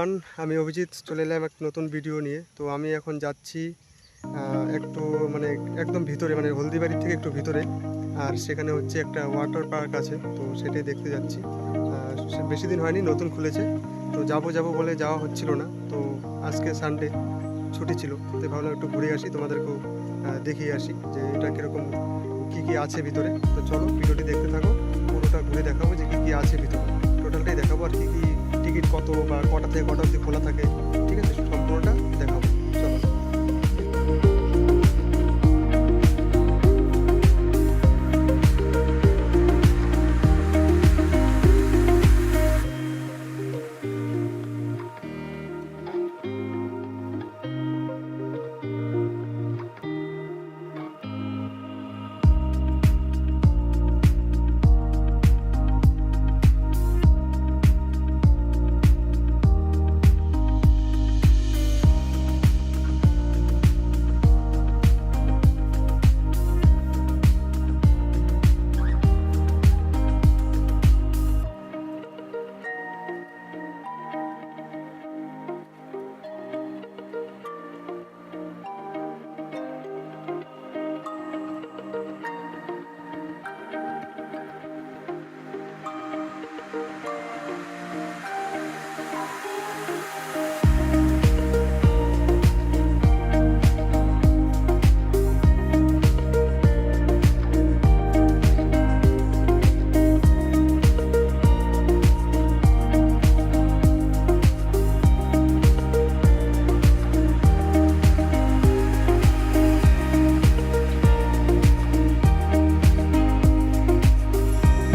Everyone, আমি অভিজিৎ চলে এলাম এক নতুন ভিডিও নিয়ে। তো আমি এখন যাচ্ছি একটু মানে একদম ভিতরে, মানে হলদিবাড়ি থেকে একটু ভিতরে। আর সেখানে হচ্ছে একটা ওয়াটার পার্ক আছে, তো সেটাই দেখতে যাচ্ছি। বেশি দিন হয়নি, নতুন খুলেছে। তো যাবো বলে যাওয়া হচ্ছিল না। তো আজকে সানডে ছুটি ছিল, তো ভাবলাম একটু ঘুরে আসি, তোমাদেরকেও দেখিয়ে আসি যে এটা কীরকম, কী আছে ভিতরে। তো চলো ভিডিওটি দেখতে থাকো, পুরোটা ঘুরে দেখাবো যে কী আছে ভিতরে, টোটালটাই দেখাবো। আর কী টিকিট কত বা কটা থেকে কটা অবধি খোলা থাকে, ঠিক আছে, সম্পূর্ণটা দেখাবো। চলো।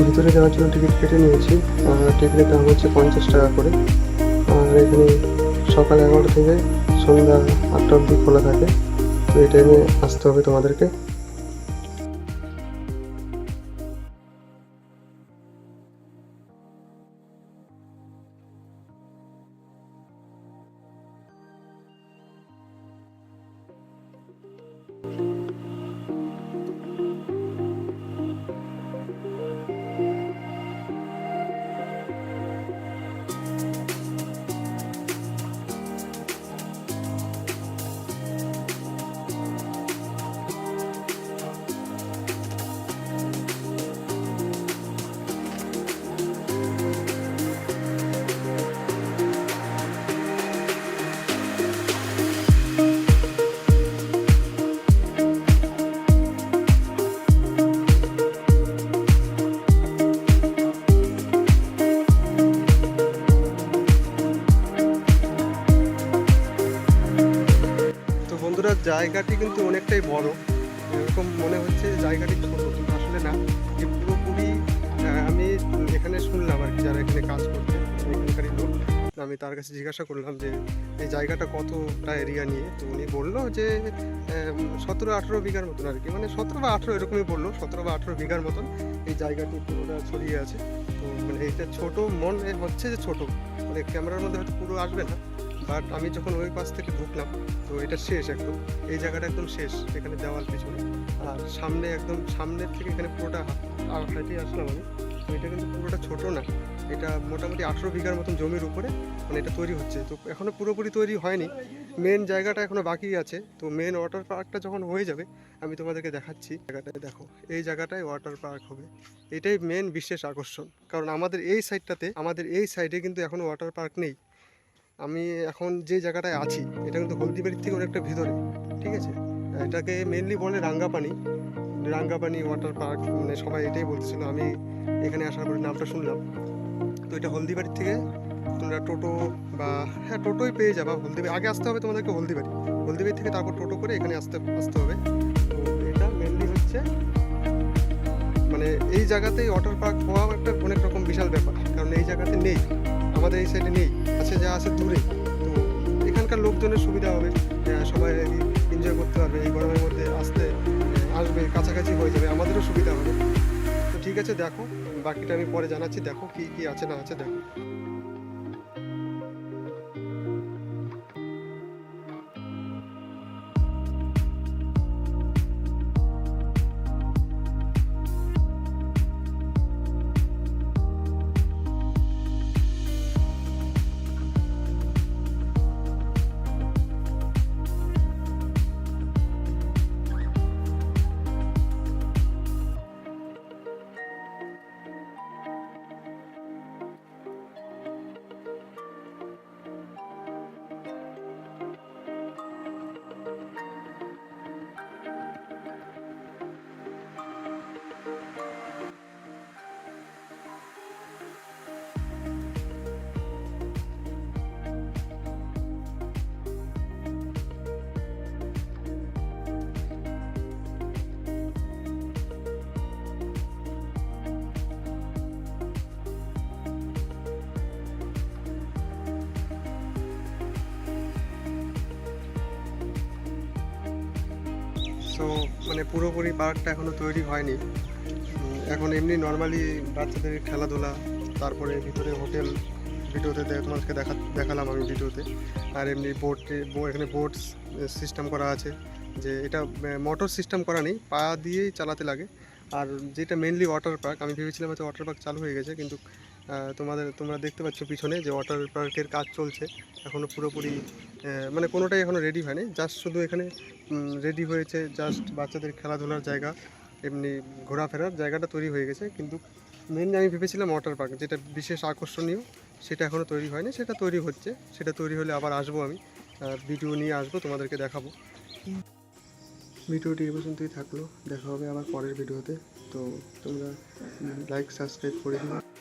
ভিতরে যাওয়ার জন্য টিকিট কেটে নিয়েছি। টিকিটের দাম হচ্ছে 50 টাকা করে। আর এখানে সকাল 11টা থেকে সন্ধ্যা 8টা অবধি খোলা থাকে। তো এই টাইমে আসতে হবে তোমাদেরকে। জায়গাটি কিন্তু অনেকটাই বড়, এরকম মনে হচ্ছে জায়গাটি ছোট, কিন্তু আসলে না, যে পুরোপুরি আমি এখানে শুনলাম আর কি, যারা এখানে কাজ করছে এখানকারই লোক, আমি তার কাছে জিজ্ঞাসা করলাম যে এই জায়গাটা কতটা এরিয়া নিয়ে। তো উনি বললো যে 17-18 বিঘার মতন আর কি, মানে 17 বা 18 এরকমই বললো, 17 বা 18 বিঘার মতন এই জায়গাটি পুরোটা ছড়িয়ে আছে। তো মানে এটা ছোট মনে হচ্ছে যে ছোট, মানে ক্যামেরার মধ্যে হয়তো পুরো আসবে না, বাট আমি যখন ওই পাশ থেকে ঢুকলাম, তো এটা শেষ একদম, এই জায়গাটা একদম শেষ, এখানে দেওয়াল পিছনে। আর সামনে একদম সামনের থেকে এখানে পুরোটা হাঁটিয়ে আসলাম আমি। তো এটা কিন্তু পুরোটা ছোট না, এটা মোটামুটি 18 বিঘার মতন জমির উপরে মানে এটা তৈরি হচ্ছে। তো এখনও পুরোপুরি তৈরি হয়নি, মেন জায়গাটা এখনও বাকি আছে। তো মেন ওয়াটার পার্কটা যখন হয়ে যাবে আমি তোমাদেরকে দেখাচ্ছি। জায়গাটায় দেখো, এই জায়গাটায় ওয়াটার পার্ক হবে, এটাই মেন বিশেষ আকর্ষণ। কারণ আমাদের এই সাইডে কিন্তু এখনও ওয়াটার পার্ক নেই। আমি এখন যে জায়গাটায় আছি এটা কিন্তু হলদিবাড়ির থেকে অনেকটা ভিতরে, ঠিক আছে। এটাকে মেনলি বলে রাঙ্গাপানি ওয়াটার পার্ক, মানে সবাই এটাই বলতেছিল। আমি এখানে আসার পরে নামটা শুনলাম। তো এটা হলদিবাড়ির থেকে তোমরা টোটো বা হ্যাঁ টোটোই পেয়ে যাবা। হলদিবাড়ি আগে আসতে হবে তোমাদেরকে, হলদিবাড়ি থেকে তারপর টোটো করে এখানে আসতে হবে। তো এটা মেনলি হচ্ছে মানে এই জায়গাতেই ওয়াটার পার্ক হওয়া একটা অনেক রকম বিশাল ব্যাপার, কারণ এই জায়গাতে নেই, আমাদের এই সাইডে নেই, আছে যা আছে দূরে। তো এখানকার লোকজনের সুবিধা হবে, সবাই এনজয় করতে পারবে, এই গরমের মধ্যে আসবে, কাছাকাছি হয়ে যাবে, আমাদেরও সুবিধা হবে। তো ঠিক আছে, দেখো বাকিটা আমি পরে জানাচ্ছি। দেখো কি আছে না আছে দেখো। তো মানে পুরোপুরি পার্কটা এখনও তৈরি হয়নি। এখন এমনি নর্মালি বাচ্চাদের খেলাধুলা, তারপরে ভিতরে হোটেল, ভিডিওতে তোমাদেরকে দেখালাম আমি ভিডিওতে। আর এমনি এখানে বোটস সিস্টেম করা আছে, যে এটা মোটর সিস্টেম করা নেই, পা দিয়েই চালাতে লাগে। আর যেটা মেনলি ওয়াটার পার্ক, আমি ভেবেছিলাম হয়তো ওয়াটার পার্ক চালু হয়ে গেছে, কিন্তু তোমরা দেখতে পাচ্ছ পিছনে যে ওয়াটার পার্কের কাজ চলছে এখনও পুরোপুরি। মানে কোনোটাই এখনও রেডি হয়নি, জাস্ট শুধু এখানে রেডি হয়েছে জাস্ট বাচ্চাদের খেলাধুলার জায়গা, এমনি ঘোরাফেরার জায়গাটা তৈরি হয়ে গেছে। কিন্তু মেনলি আমি ভেবেছিলাম ওয়াটার পার্ক, যেটা বিশেষ আকর্ষণীয়, সেটা এখনও তৈরি হয়নি, সেটা তৈরি হচ্ছে। সেটা তৈরি হলে আবার আসবো আমি, ভিডিও নিয়ে আসবো, তোমাদেরকে দেখাবো। ভিডিওটি এ পর্যন্তই থাকলো, দেখা হবে আবার পরের ভিডিওতে। তো তোমরা লাইক সাবস্ক্রাইব করে দিও।